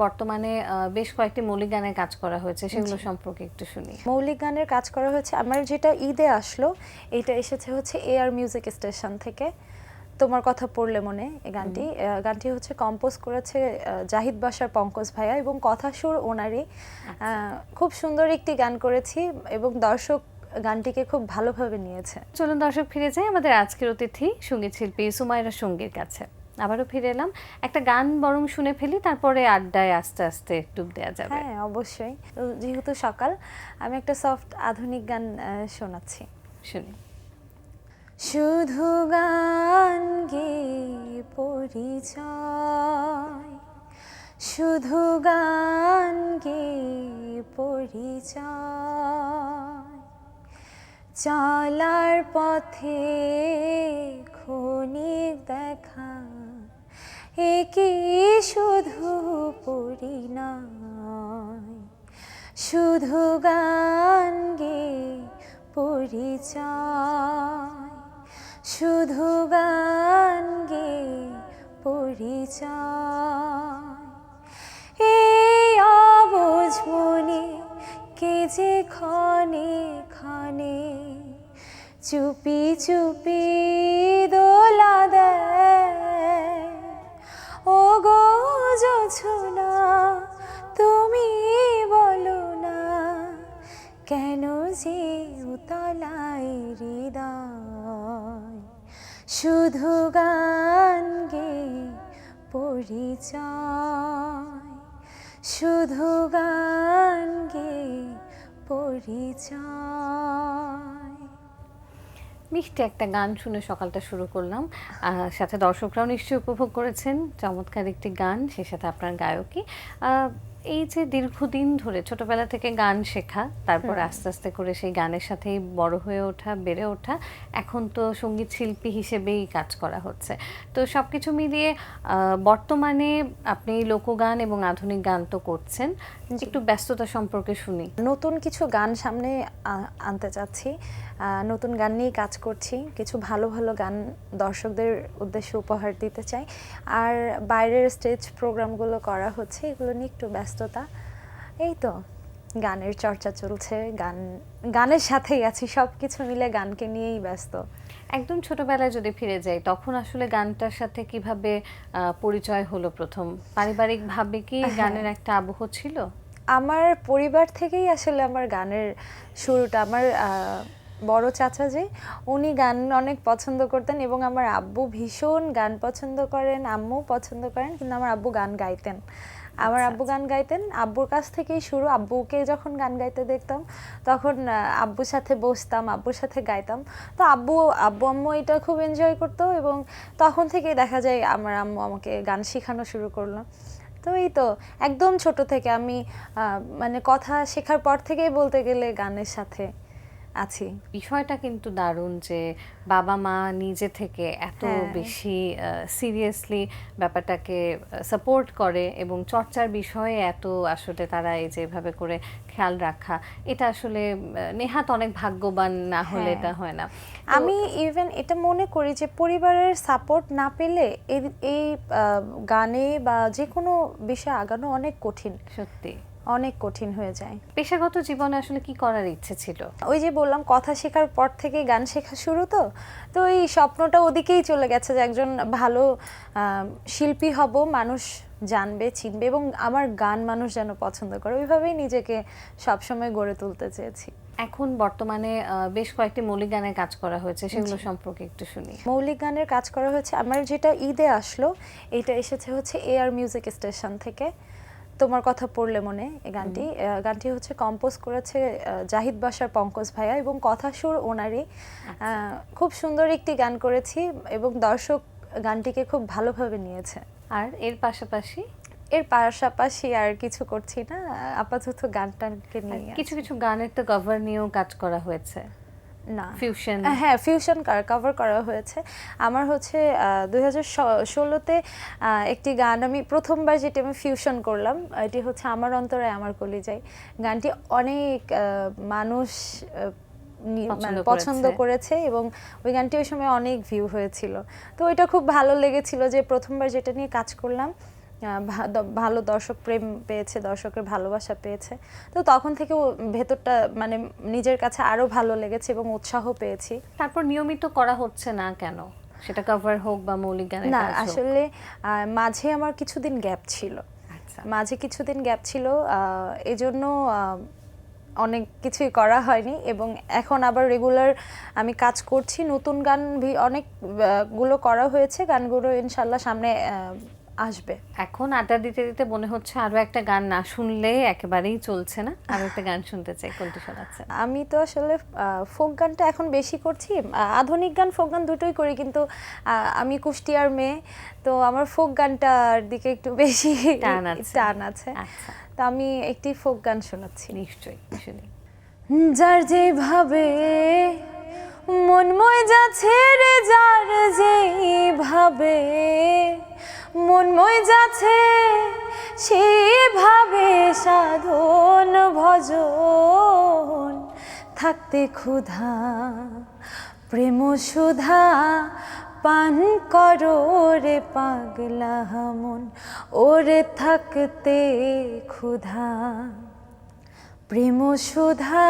বর্তমানে বেশ কয়েকটি মৌলিক গানের কাজ করা হয়েছে, সেগুলো সম্পর্কে একটু শুনি। মৌলিক গানের কাজ করা হয়েছে আমার যেটা ঈদে আসলো, এটা এসেছে হচ্ছে এআর মিউজিক স্টেশন থেকে। তোমার কথা পড়লে মনে, এই গানটি হচ্ছে কম্পোজ করেছে জাহিদ বাশার পঙ্কজ ভাইয়া এবং কথা সুর ওনারই। খুব সুন্দর একটি গান করেছি এবং দর্শক গানটিকে খুব ভালোভাবে নিয়েছে। চলুন দর্শক ফিরে যাই আমাদের আজকের অতিথি সঙ্গীত শিল্পী সুমাইরা সঙ্গীর কাছে। আবারও ফিরে এলাম, একটা গান বরং শুনে ফেলি, তারপরে আড্ডায় আস্তে আস্তে ডুব দেওয়া যাবে। হ্যাঁ অবশ্যই, তো যেহেতু সকাল আমি একটা সফট আধুনিক গান শোনাচ্ছি। শুনি। শুধু গান গেয়ে পরিচয়, শুধু গান গেয়ে পরিচয়, চলার পথে ক্ষণিক দেখা, একি শুধু পরিণয়, শুধু গান গেয়ে পরিচয়, শুধু গান গেয়ে পরিচয়, এই অবুঝ মনে কে যে ক্ষণে ক্ষণে চুপি চুপি দোলা দেয়, ও গো জোছনা তুমি বলো না, কেন যে উতলায় হৃদয়, শুধু গান গেয়ে পরিচয়, শুধু গান গেয়ে পরিচয়। মিষ্টি একটা গান শুনে সকালটা শুরু করলাম, সাথে দর্শকরাও নিশ্চয়ই উপভোগ করেছেন। চমৎকার একটি গান, সে সাথে আপনার গায়কী। এই যে দীর্ঘদিন ধরে ছোটবেলা থেকে গান শেখা, তারপর আস্তে আস্তে করে সেই গানের সাথেই বড় হয়ে ওঠা, বেড়ে ওঠা, এখন তো সঙ্গীত শিল্পী হিসেবেই কাজ করা হচ্ছে। তো সব কিছু মিলিয়ে বর্তমানে আপনি লোকগান এবং আধুনিক গান তো করছেন, একটু ব্যস্ততা সম্পর্কে শুনি। নতুন কিছু গান সামনে আনতে চাচ্ছি, নতুন গান নিয়ে কাজ করছি, কিছু ভালো ভালো গান দর্শকদের উদ্দেশ্যে উপহার দিতে চাই। আর বাইরের স্টেজ প্রোগ্রামগুলো করা হচ্ছে, এগুলো নিয়ে একটু ব্যস্ততা। এই তো গানের চর্চা চলছে, গানের সাথেই আছি, সব কিছু মিলে গানকে নিয়েই ব্যস্ত। একদম ছোটবেলায় যদি ফিরে যাই, তখন আসলে গানটার সাথে কিভাবে পরিচয় হলো প্রথম? পারিবারিকভাবে কি গানের একটা আবহ ছিল? আমার পরিবার থেকেই আসলে আমার গানের শুরুটা। আমার বড় চাচা যে, উনি গান অনেক পছন্দ করতেন এবং আমার আব্বু ভীষণ গান পছন্দ করেন, আম্মু পছন্দ করেন, কিন্তু আমার আব্বু গান গাইতেন। আমার আব্বু গান গাইতেন, আব্বুর কাছ থেকেই শুরু। আব্বুকে যখন গান গাইতে দেখতাম তখন আব্বুর সাথে বসতাম, আব্বুর সাথে গাইতাম। তো আব্বু আম্মু এটা খুব এনজয় করতো এবং তখন থেকেই দেখা যায় আমার আম্মু আমাকে গান শেখানো শুরু করলো। তো এই তো একদম ছোট থেকে আমি মানে কথা শেখার পর থেকেই বলতে গেলে গানের সাথে আছি। বিষয়টা কিন্তু দারুণ যে বাবা মা নিজে থেকে এত বেশি সিরিয়াসলি ব্যাপারটাকে সাপোর্ট করে এবং চর্চার বিষয়ে এত আসলে তারা এই যেভাবে করে খেয়াল রাখা, এটা আসলে নেহাত অনেক ভাগ্যবান না হলে এটা হয় না। আমি ইভেন এটা মনে করি যে পরিবারের সাপোর্ট না পেলে এই গানে বা যে কোনো বিষয়ে আগানো অনেক কঠিন, সত্যি অনেক কঠিন হয়ে যায়। পেশাগত জীবনে আসলে কি করার ইচ্ছে ছিল? ওই যে বললাম কথা শেখার পর থেকে গান শেখা শুরু, তো এই স্বপ্নটা ওদিকেই চলে গেছে যে একজন ভালো শিল্পী হব, মানুষ জানবে চিনবে এবং আমার গান মানুষ যেন পছন্দ করে, ওইভাবেই নিজেকে সবসময় গড়ে তুলতে চেয়েছি। এখন বর্তমানে বেশ কয়েকটি মৌলিক গানের কাজ করা হয়েছে, সেগুলো সম্পর্কে একটু শুনি। মৌলিক গানের কাজ করা হয়েছে আমার যেটা ঈদে আসলো, এটা এসেছে হচ্ছে এআর মিউজিক স্টেশন থেকে। তোমার কথা পড়লে মনে, এই গানটি হচ্ছে কম্পোজ করেছে জাহিদ বাশার পঙ্কজ ভাইয়া এবং কথা সুর ওনারই। খুব সুন্দর একটি গান করেছি এবং দর্শক গানটিকে খুব ভালোভাবে নিয়েছে। আর এর পাশাপাশি আর কিছু করছি না, আপাতত গানটাকে নিয়ে। কিছু কিছু গানের তো কভার নিয়েও কাজ করা হয়েছে, না ফিউশন। হ্যাঁ, ফিউশন কভার করা হয়েছে। আমার হচ্ছে 2016-তে একটি গান আমি প্রথমবার যেটা আমি ফিউশন করলাম, এটি হচ্ছে আমার অন্তরে আমার কলিজায়। গানটি অনেক মানুষ পছন্দ করেছে এবং ওই গানটি ওই সময় অনেক ভিউ হয়েছিল। তো ওইটা খুব ভালো লেগেছিল যে প্রথমবার যেটা নিয়ে কাজ করলাম ভালো দর্শক প্রেম পেয়েছে, দর্শকের ভালোবাসা পেয়েছে। তো তখন থেকে ভেতরটা মানে নিজের কাছে আরো ভালো লেগেছে এবং উৎসাহ পেয়েছি। তারপর নিয়মিত করা হচ্ছে না কেন, সেটা কভার হোক বা মৌলিক গানের না কাজ হোক? আসলে মাঝে আমার কিছুদিন গ্যাপ ছিল, আচ্ছা, মাঝে কিছুদিন গ্যাপ ছিল, এজন্য অনেক কিছুই করা হয়নি এবং এখন আবার রেগুলার আমি কাজ করছি। নতুন গান অনেক গুলো করা হয়েছে, গানগুলো ইনশাল্লাহ সামনে আসবে। এখন আড্ডা দিতে দিতে মনে হচ্ছে আরো একটা গান না শুনলে একেবারেই চলছে না, আরো একটা গান শুনতে চাই, কোনটি শোনাচ্ছেন? আমি তো আসলে ফোক গানটা এখন বেশি করছি, আধুনিক গান ফোক গান দুটোই করি, কিন্তু আমি কুষ্টিয়ার মেয়ে, তো আমার ফোক গানটার দিকে একটু বেশি টান আছে। আচ্ছা, তো আমি একটি ফোক গান শোনাচ্ছি। নিশ্চয়ই শুনি। যার যেভাবে মন মই যাচ্ছে রে, যার যেভাবে মন মই যাচ্ছে সেভাবে সাধন ভজন থাকতে ক্ষুধা প্রেম সুধা পান করো রে পাগলা মন, ওরে থাকতে ক্ষুধা প্রেম সুধা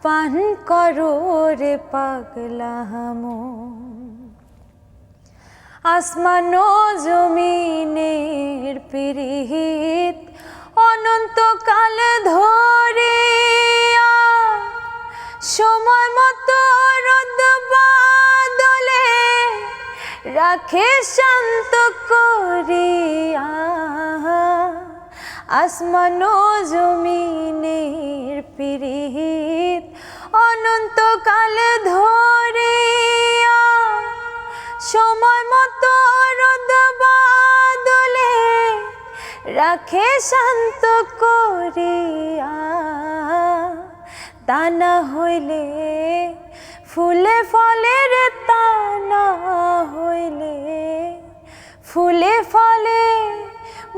পান করো রে পাগলা মন। আসমান জমিনের পিরিত অনন্তকাল ধরে সময় মতো রোদ বাদলে রাখে শান্ত করিয়া। আসমান জমিনের পিরিত অনন্তকাল ধরে সময় মতো রোদ বাদলে রাখে শান্ত করিয়া। তা না হইলে ফুলে ফলে রে, তা না হইলে ফুলে ফলে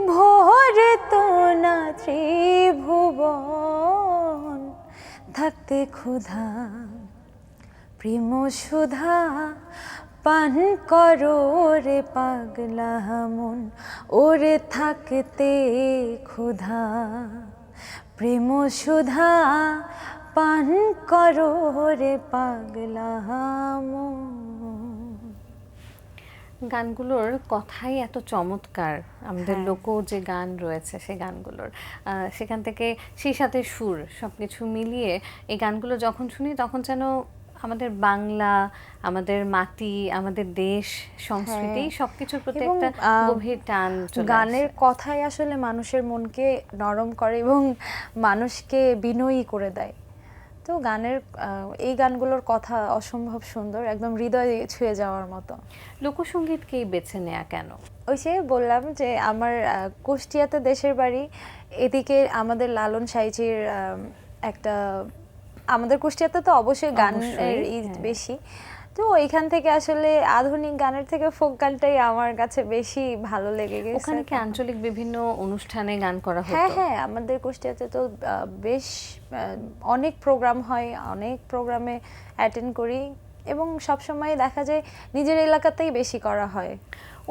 ভোরে তো না ত্রিভুবন থাকতে ক্ষুধা প্রেম সুধা পান করো রে পাগলা মন, ওরে থাকতে ক্ষুধা প্রেম সুধা পান করো রে পাগলা মন। গানগুলোর কথাই এত চমৎকার, আমাদের লোক যে গান রয়েছে সেই গানগুলোর, সেখান থেকে সেই সাথে সুর সবকিছু মিলিয়ে এই গানগুলো যখন শুনি তখন যেন আমাদের বাংলা, আমাদের মাটি, আমাদের দেশ, সংস্কৃতি সবকিছুর প্রতি একটা গভীর টান চলে আসে। গানের কথাই আসলে মানুষের মনকে নরম করে এবং মানুষকে বিনয়ী করে দেয়। তো গানের এই গানগুলোর কথা অসম্ভব সুন্দর, একদম হৃদয়ে ছুঁয়ে যাওয়ার মতো। লোকসঙ্গীতকেই বেছে নেয়া কেন? ওই যে বললাম যে আমার কুষ্টিয়াতে দেশের বাড়ি, এদিকে আমাদের লালন সাইজির একটা, আমাদের কুষ্টিয়াতে তো অবশ্যই গানের বেশি, তো এখান থেকে আসলে আধুনিক গানের থেকে ফোক গানটাই আমার কাছে বেশি ভালো লেগে গেছে। ওখানে কি আঞ্চলিক বিভিন্ন অনুষ্ঠানে গান করা হতো? হ্যাঁ হ্যাঁ, আমাদের কুষ্টিয়াতে তো বেশ অনেক প্রোগ্রাম হয়, অনেক প্রোগ্রামে অ্যাটেন্ড করি এবং সবসময় দেখা যায় নিজের এলাকাতেই বেশি করা হয়।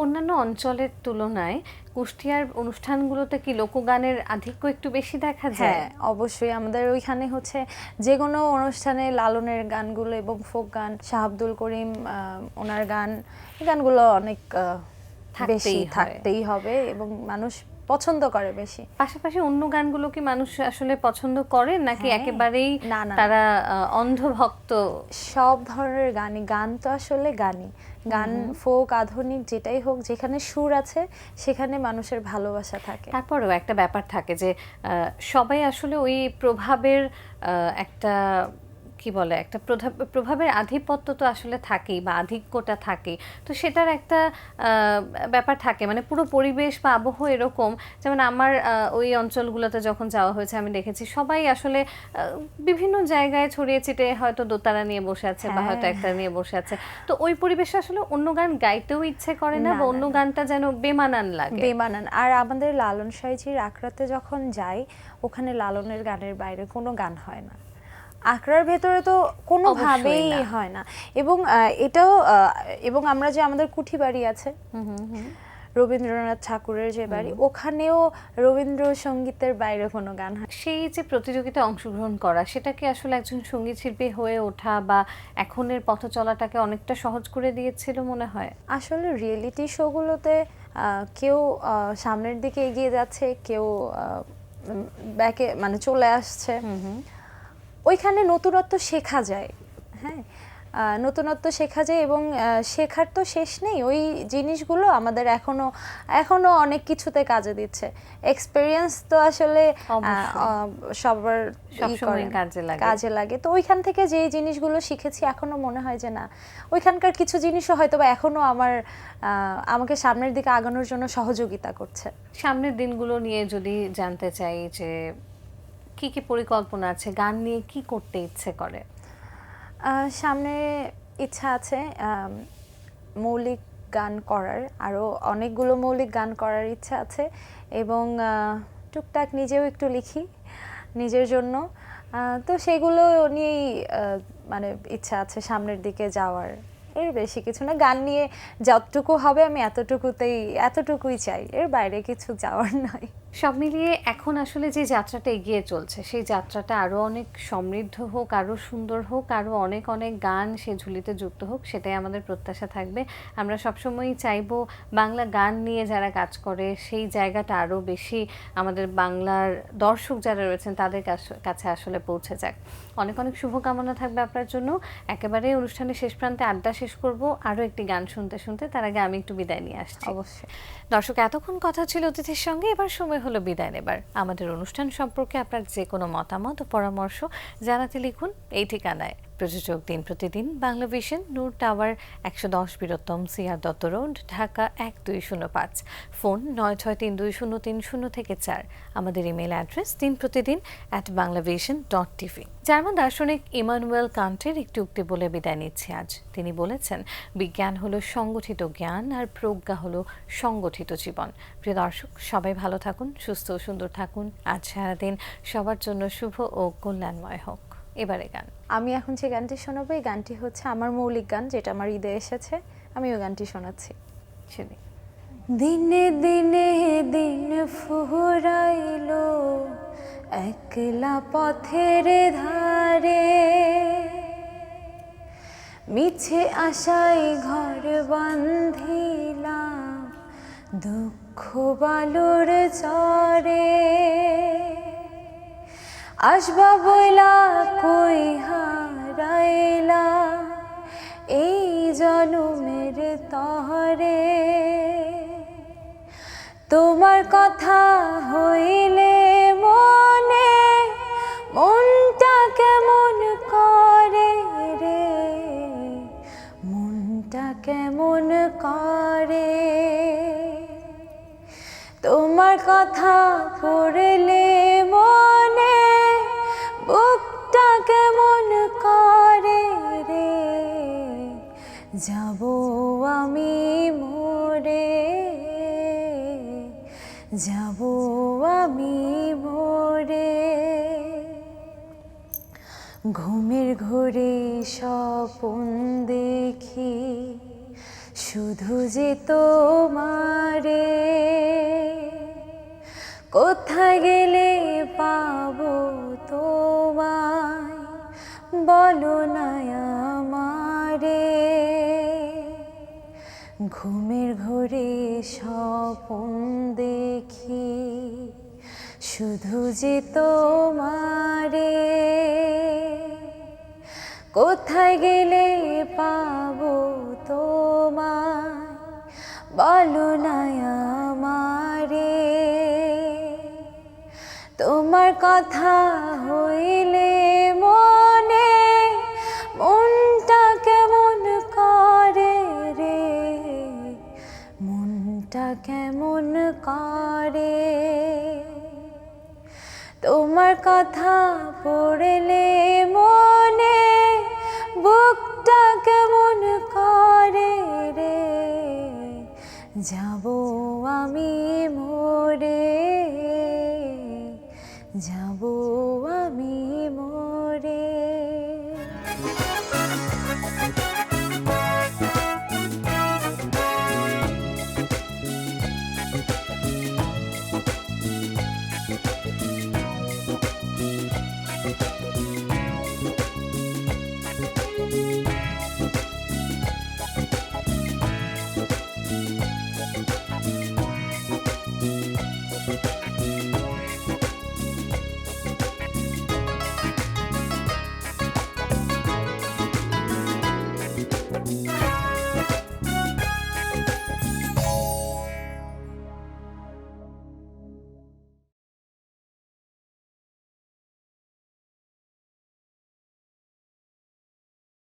অন্যান্য অঞ্চলের তুলনায় কুষ্টিয়ার অনুষ্ঠানগুলোতে কি লোকগানের আধিক্য একটু বেশি দেখা যায়? হ্যাঁ অবশ্যই, আমাদের ওইখানে হচ্ছে যে কোনো অনুষ্ঠানে লালনের গানগুলো এবং ফোক গান, শাহ আব্দুল করিম ওনার গান, এই গানগুলো অনেক বেশি থাকতেই হবে এবং মানুষ পছন্দ করে বেশি। পাশাপাশি অন্য গানগুলো কি মানুষ আসলে পছন্দ করে নাকি একেবারেই তারা অন্ধভক্ত? সব ধরনের গান তো আসলে গান ফোক আধুনিক যেটাই হোক, যেখানে সুর আছে সেখানে মানুষের ভালোবাসা থাকে। তারপরেও একটা ব্যাপার থাকে যে সবাই আসলে ওই প্রভাবের একটা কি বলে, একটা প্রভাবের আধিপত্য তো আসলে থাকেই বা আধিক্যটা থাকে, তো সেটার একটা ব্যাপার থাকে, মানে পুরো পরিবেশ বা আবহাওয়া এরকম। যেমন আমার ওই অঞ্চলগুলোতে যখন যাওয়া হয়েছে আমি দেখেছি সবাই আসলে বিভিন্ন জায়গায় ছড়িয়ে ছিটিয়ে হয়তো দোতারা নিয়ে বসে আছে বা হয়তো একটা নিয়ে বসে আছে, তো ওই পরিবেশে আসলে অন্য গান গাইতেও ইচ্ছে করে না বা অন্য গানটা যেন বেমানান লাগে। বেমানান। আর আমাদের লালন সাইজির আখড়াতে যখন যাই, ওখানে লালনের গানের বাইরে কোনো গান হয় না, আখড়ার ভেতরে তো কোনোভাবেই হয় না। এবং এটাও এবং আমরা যে আমাদের কুঠি বাড়ি আছে, রবীন্দ্রনাথ ঠাকুরের যে বাড়ি, ওখানেও রবীন্দ্রসঙ্গীতের বাইরে কোনো গান হয়। সেই যে প্রতিযোগিতায় অংশগ্রহণ করা, সেটা কি আসলে একজন সঙ্গীত শিল্পী হয়ে ওঠা বা এখনের পথ চলাটাকে অনেকটা সহজ করে দিয়েছিল মনে হয়? আসলে রিয়েলিটি শোগুলোতে কেউ সামনের দিকে এগিয়ে যাচ্ছে, কেউ ব্যাকে মানে চলে আসছে। ওইখানে নতুনত্ব শেখা যায়। হ্যাঁ, নতুনত্ব শেখা যায় এবং শেখার তো শেষ নেই। ওই জিনিসগুলো আমাদের এখনো অনেক কিছুতে কাজে দিচ্ছে। এক্সপেরিয়েন্স তো আসলে সবার সবসময় কাজে লাগে। তো ওইখান থেকে যে জিনিসগুলো শিখেছি এখনো মনে হয় যে না, ওইখানকার কিছু জিনিসও হয়তো বা এখনো আমাকে সামনের দিকে আগানোর জন্য সহযোগিতা করছে। সামনের দিনগুলো নিয়ে যদি জানতে চাই যে কি কি পরিকল্পনা আছে, গান নিয়ে কি করতে ইচ্ছে করে? সামনে ইচ্ছা আছে মৌলিক গান করার, আরও অনেকগুলো মৌলিক গান করার ইচ্ছা আছে এবং টুকটাক নিজেও একটু লিখি নিজের জন্য। তো সেগুলো নিয়েই মানে ইচ্ছা আছে সামনের দিকে যাওয়ার। এর বেশি কিছু না, গান নিয়ে যতটুকু হবে আমি এতটুকুই চাই, এর বাইরে কিছু যাওয়ার নয়। সব মিলিয়ে এখন আসলে যে যাত্রাটা এগিয়ে চলছে, সেই যাত্রাটা আরও অনেক সমৃদ্ধ হোক, আরও সুন্দর হোক, আরও অনেক অনেক গান সে ঝুলিতে যুক্ত হোক, সেটাই আমাদের প্রত্যাশা থাকবে। আমরা সবসময়ই চাইবো বাংলা গান নিয়ে যারা কাজ করে সেই জায়গাটা আরও বেশি আমাদের বাংলার দর্শক যারা রয়েছেন তাদের কাছে আসলে পৌঁছে যাক। অনেক অনেক শুভকামনা থাকবে আপনার জন্য। একেবারে অনুষ্ঠানের শেষ প্রান্তে আড্ডা শেষ করব আরও একটি গান শুনতে শুনতে, তার আগে আমি একটু বিদায় নিয়ে আসছি। অবশ্যই। দর্শক, এতক্ষণ কথা ছিল অতিথির সঙ্গে, এবার সময় হলো বিদায় নেবার। আমাদের অনুষ্ঠান সম্পর্কে আপনার যে কোনো মতামত ও পরামর্শ জানাতে লিখুন এই ঠিকানায়। প্রযোজক Din Protidin, Banglavision, Noor tower, 110 Birottom, CR Dutta road, Dhaka 1205। Phone 96320303-4। আমাদের ইমেল অ্যাড্রেস dinprotidin@banglavision.tv। জার্মান দার্শনিক ইমানুয়েল কান্টের একটি উক্তি বলে বিদায় নিচ্ছি আজ। তিনি বলেছেন, বিজ্ঞান হলো সংগঠিত জ্ঞান আর প্রজ্ঞা হলো সংগঠিত জীবন। প্রিয় দর্শক, সবাই ভালো থাকুন, সুস্থ ও সুন্দর থাকুন। আজ সারাদিন সবার জন্য শুভ ও কল্যাণময় হোক। এবারে গান। আমি এখন যে গানটি শোনাবো, এই গানটি হচ্ছে আমার মৌলিক গান, যেটা আমার ঈদে এসেছে। আমি ওই গানটি শোনাচ্ছি। শুনি। দিনে দিনে দিন ফুরাইলো একলা পথের ধারে, মিছে আশায় ঘর বান্ধিলাম দুঃখ বালুর চরে। আসবা বইলা কই হারাইলা এই জনমের তহরে, তোমার কথা হইলে মনে মনটা কেমন করে রে, মনটা কেমন করে। তোমার কথা পড়লে মনে বুকটা কেমন করে রে, যাব আমি মরে, যাব আমি মরে। ঘুমের ঘোরে স্বপ্ন দেখি শুধু যে তোমারে, কোথায় গেলে পাবো তোমায় বলো না আমারে। ঘুমের ঘোরে স্বপ্ন দেখি শুধু যে তোমারে, কোথায় গেলে পাবো তোমায় বলো না আমারে। তোমার কথা হইলে মনে মনটা কেমন করে রে, মনটা কেমন করে। তোমার কথা পড়লে মনে বুকটা কেমন করে রে, যাব আমি মরে।